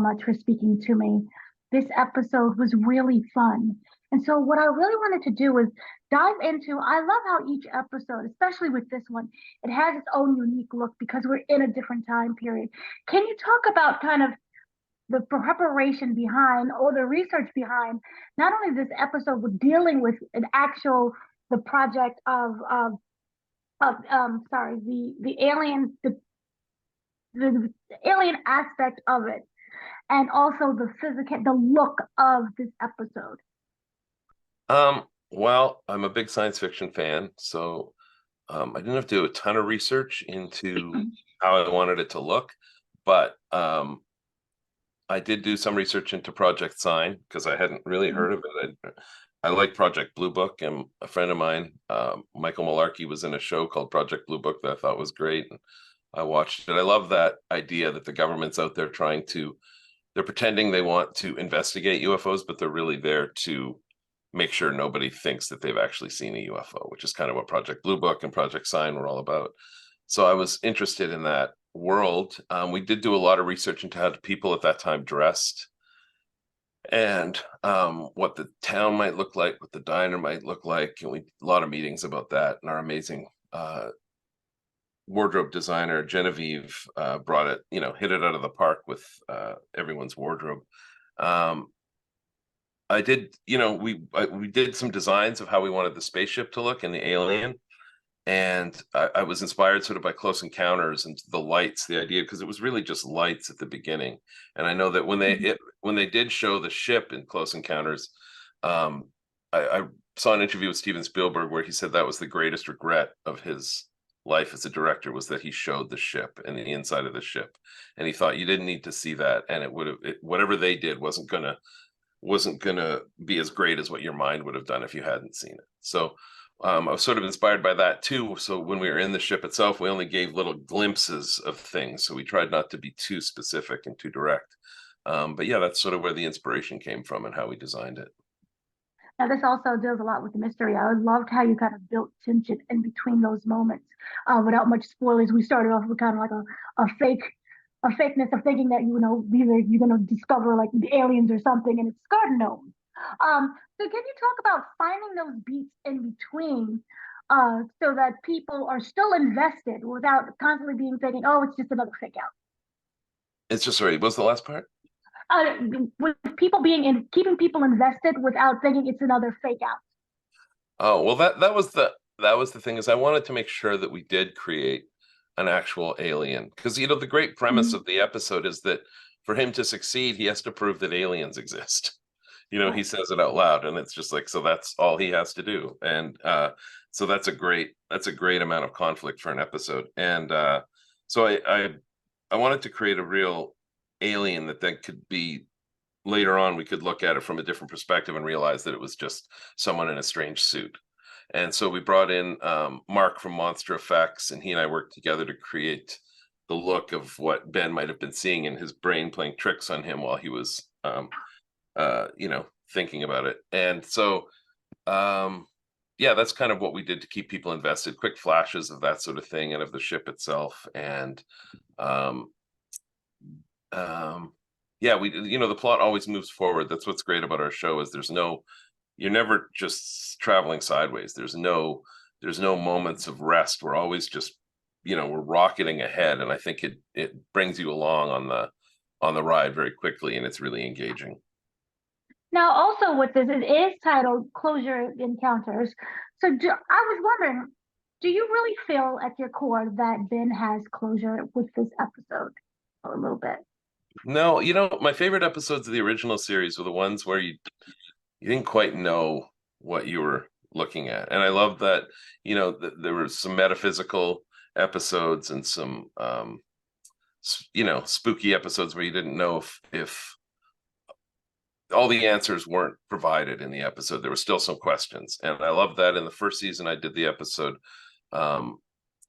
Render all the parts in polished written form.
Much for speaking to me. This episode was really fun. And so, what I really wanted to do is dive into. I love how each episode, especially with this one, it has its own unique look because we're in a different time period. Can you talk about kind of the preparation behind or the research behind not only this episode, but dealing with an actual the project of sorry the alien aspect of it and also the look of this episode. Well, I'm a big science fiction fan, so I didn't have to do a ton of research into how I wanted it to look, but I did do some research into Project Sign because I hadn't really heard of it. I like Project Blue Book, and a friend of mine, Michael Malarkey, was in a show called Project Blue Book that I thought was great. And I watched it. I love that idea that the government's out there they're pretending they want to investigate UFOs, but they're really there to make sure nobody thinks that they've actually seen a UFO, which is kind of what Project Blue Book and Project Sign were all about. So I was interested in that world. We did do a lot of research into how people at that time dressed and what the town might look like, what the diner might look like. And a lot of meetings about that. And our amazing wardrobe designer Genevieve brought it, hit it out of the park with everyone's wardrobe. I did, we did some designs of how we wanted the spaceship to look and the alien. And I was inspired sort of by Close Encounters and the lights, the idea, because it was really just lights at the beginning. And I know that when they did show the ship in Close Encounters, I saw an interview with Steven Spielberg where he said that was the greatest regret of his life as a director, was that he showed the ship and the inside of the ship, and he thought you didn't need to see that, and whatever they did wasn't gonna be as great as what your mind would have done if you hadn't seen it. So I was sort of inspired by that too. So when we were in the ship itself, we only gave little glimpses of things. So we tried not to be too specific and too direct. But yeah, that's sort of where the inspiration came from and how we designed it. Now, this also deals a lot with the mystery. I loved how you kind of built tension in between those moments without much spoilers. We started off with kind of like a fakeness of thinking that, either you're going to discover like the aliens or something, and it's garden gnomes. So can you talk about finding those beats in between so that people are still invested without constantly being thinking, oh, it's just another fake out? It's just, sorry, what's the last part? With people keeping people invested without thinking it's another fake out. Oh, well, that was the thing, is I wanted to make sure that we did create an actual alien, because the great premise of the episode is that for him to succeed, he has to prove that aliens exist. He says it out loud, and it's just like, so that's all he has to do. And so that's a great amount of conflict for an episode. And so I wanted to create a real alien that then could be, later on we could look at it from a different perspective and realize that it was just someone in a strange suit. And so we brought in Mark from Monster Effects, and he and I worked together to create the look of what Ben might have been seeing in his brain playing tricks on him while he was thinking about it. And so yeah, that's kind of what we did to keep people invested. Quick flashes of that sort of thing and of the ship itself. And yeah, the plot always moves forward. That's what's great about our show, is you're never just traveling sideways. There's no moments of rest. We're always just, we're rocketing ahead. And I think it brings you along on the ride very quickly, and it's really engaging. Now, also with this, it is titled Closure Encounters. So I was wondering, do you really feel at your core that Ben has closure with this episode a little bit? No, my favorite episodes of the original series were the ones where you didn't quite know what you were looking at. And I love that, there were some metaphysical episodes and some, spooky episodes where you didn't know if all the answers weren't provided in the episode. There were still some questions. And I love that. In the first season, I did the episode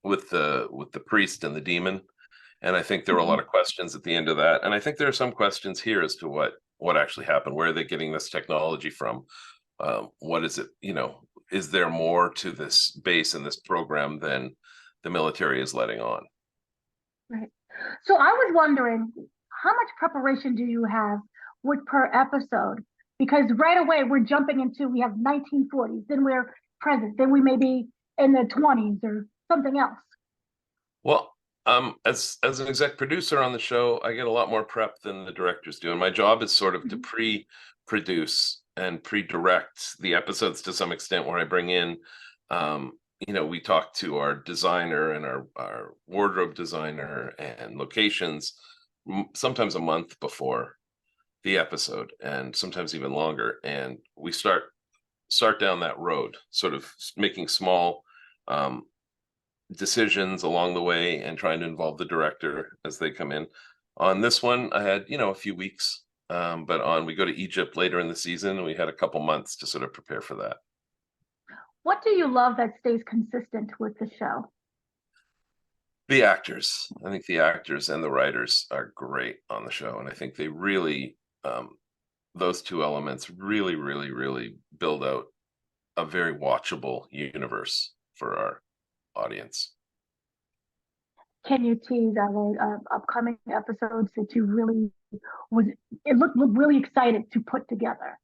with the priest and the demon. And I think there were a lot of questions at the end of that. And I think there are some questions here as to what actually happened. Where are they getting this technology from? What is it? Is there more to this base and this program than the military is letting on? Right. So I was wondering, how much preparation do you have with per episode? Because right away we're jumping into, we have 1940s, then we're present, then we may be in the 20s or something else. Well, as an exec producer on the show, I get a lot more prep than the directors do, and my job is sort of to pre-produce and pre-direct the episodes to some extent, where I bring in, we talk to our designer and our wardrobe designer and locations sometimes a month before the episode, and sometimes even longer, and we start down that road, sort of making small decisions along the way and trying to involve the director as they come in. On this one, I had, a few weeks, but we go to Egypt later in the season, and we had a couple months to sort of prepare for that. What do you love that stays consistent with the show? The actors. I think the actors and the writers are great on the show, and I think they really, those two elements really, really, really build out a very watchable universe for our audience. Can you tease our upcoming episodes that you really looked really excited to put together?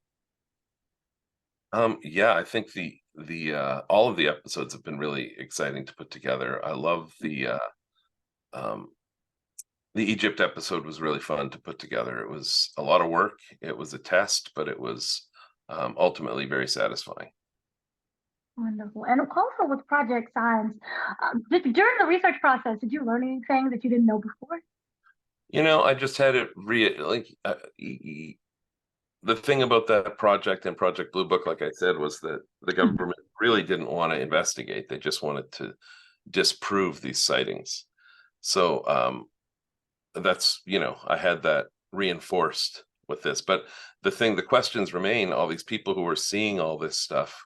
Yeah, I think the all of the episodes have been really exciting to put together. I love the Egypt episode was really fun to put together. It was a lot of work. It was a test, but it was ultimately very satisfying. Wonderful. And also with Project Science, during the research process, did you learn anything that you didn't know before? I just had it the thing about that project and Project Blue Book, like I said, was that the government really didn't want to investigate. They just wanted to disprove these sightings. So that's, I had that reinforced with this. But the questions remain, all these people who were seeing all this stuff,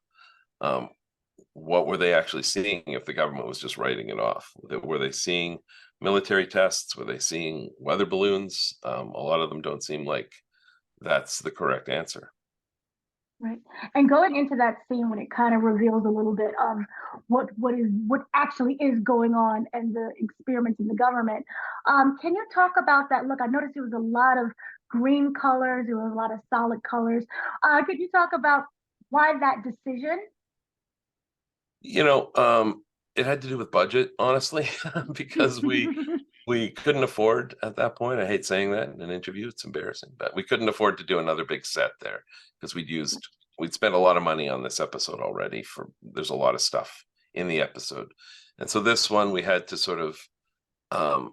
what were they actually seeing if the government was just writing it off? Were they seeing military tests? Were they seeing weather balloons? A lot of them don't seem like that's the correct answer. Right. And going into that scene when it kind of reveals a little bit what actually is going on and the experiments in the government. Can you talk about that? Look, I noticed there was a lot of green colors, there was a lot of solid colors. Could you talk about why that decision? It had to do with budget, honestly, because we couldn't afford at that point. I hate saying that in an interview, it's embarrassing, but we couldn't afford to do another big set there because we'd spent a lot of money on this episode already. There's a lot of stuff in the episode, and so this one we had to sort of I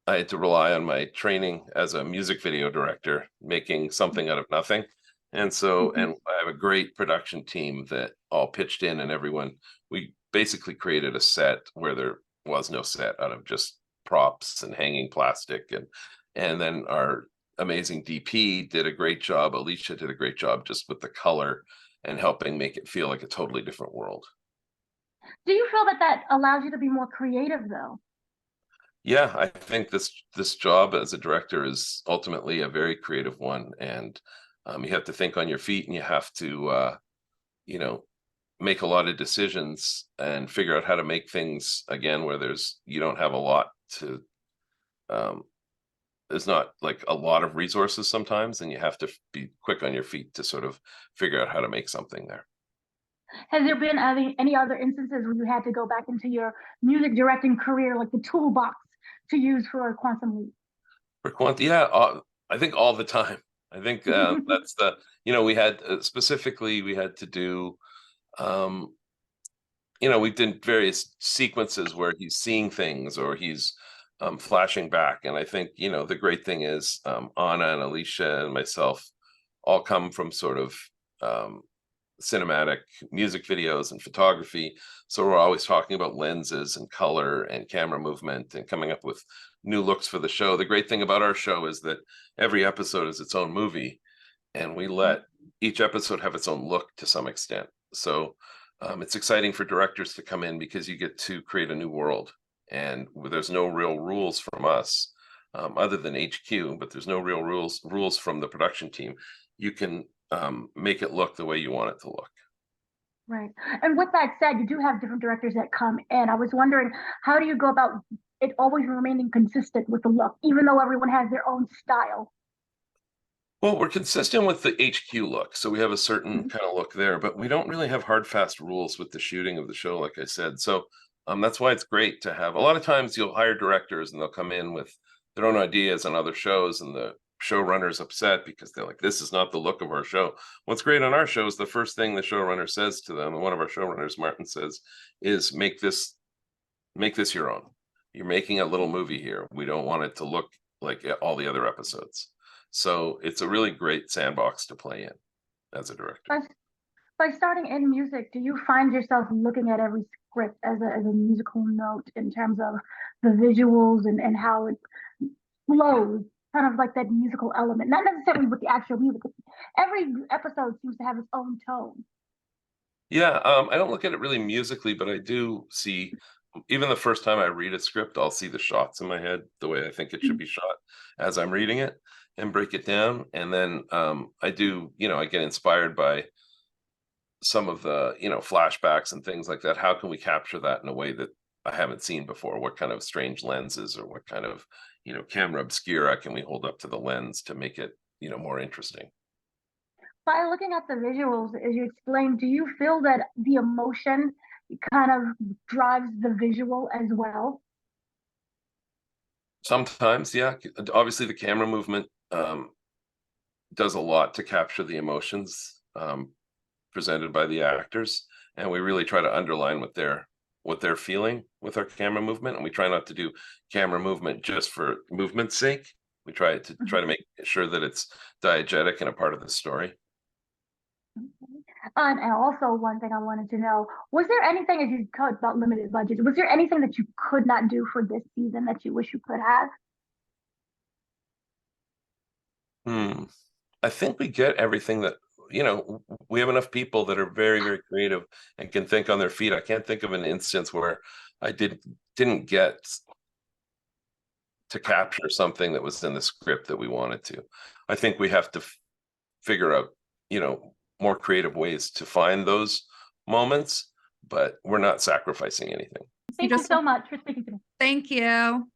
had to rely on my training as a music video director, making something out of nothing. And so, and I have a great production team that all pitched in, and we basically created a set where there was no set, out of just props and hanging plastic. And then our amazing DP did a great job. Alicia did a great job just with the color and helping make it feel like a totally different world. Do you feel that allows you to be more creative though? Yeah, I think this job as a director is ultimately a very creative one, and you have to think on your feet, and you have to make a lot of decisions and figure out how to make things again where you don't have a lot to there's not like a lot of resources sometimes, and you have to be quick on your feet to sort of figure out how to make something there. Has there been any other instances where you had to go back into your music directing career, like the toolbox to use for Quantum Leap? For Quantum, yeah, I think all the time. I think that's we had specifically, we had to do, we did various sequences where he's seeing things or he's flashing back. And I think, the great thing is Anna and Alicia and myself all come from sort of cinematic music videos and photography. So we're always talking about lenses and color and camera movement and coming up with new looks for the show. The great thing about our show is that every episode is its own movie, and we let each episode have its own look to some extent. So it's exciting for directors to come in because you get to create a new world, and there's no real rules from us other than HQ, but there's no real rules from the production team. You can make it look the way you want it to look. Right. And with that said, you do have different directors that come in. I was wondering, how do you go about it always remaining consistent with the look, even though everyone has their own style? Well, we're consistent with the HQ look, so we have a certain Mhm. kind of look there, but we don't really have hard, fast rules with the shooting of the show, like I said. So that's why it's great to have. A lot of times you'll hire directors and they'll come in with their own ideas on other shows, and the showrunner's upset because they're like, "This is not the look of our show." What's great on our show is the first thing the showrunner says to them, and one of our showrunners, Martin, says, is make this your own. You're making a little movie here. We don't want it to look like all the other episodes. So it's a really great sandbox to play in as a director. By, by starting in music, do you find yourself looking at every script as a musical note in terms of the visuals and how it flows, kind of like that musical element, not necessarily with the actual music. Every episode seems to have its own tone. Yeah, I don't look at it really musically, but I do see, even the first time I read a script, I'll see the shots in my head the way I think it should be shot as I'm reading it and break it down. And then I do, I get inspired by some of the, flashbacks and things like that. How can we capture that in a way that I haven't seen before? What kind of strange lenses or what kind of, camera obscura can we hold up to the lens to make it, more interesting? By looking at the visuals, as you explained, do you feel that the emotion kind of drives the visual as well? Sometimes, yeah. Obviously, the camera movement does a lot to capture the emotions presented by the actors, and we really try to underline what they're feeling with our camera movement. And we try not to do camera movement just for movement's sake. We try to make sure that it's diegetic and a part of the story. And also, one thing I wanted to know, was there anything, as you talked about limited budgets, was there anything that you could not do for this season that you wish you could have? Hmm. I think we get everything that, we have enough people that are very, very creative and can think on their feet. I can't think of an instance where I didn't get to capture something that was in the script that we wanted to. I think we have to figure out, more creative ways to find those moments, but we're not sacrificing anything. Thank you so much for speaking to me. Thank you.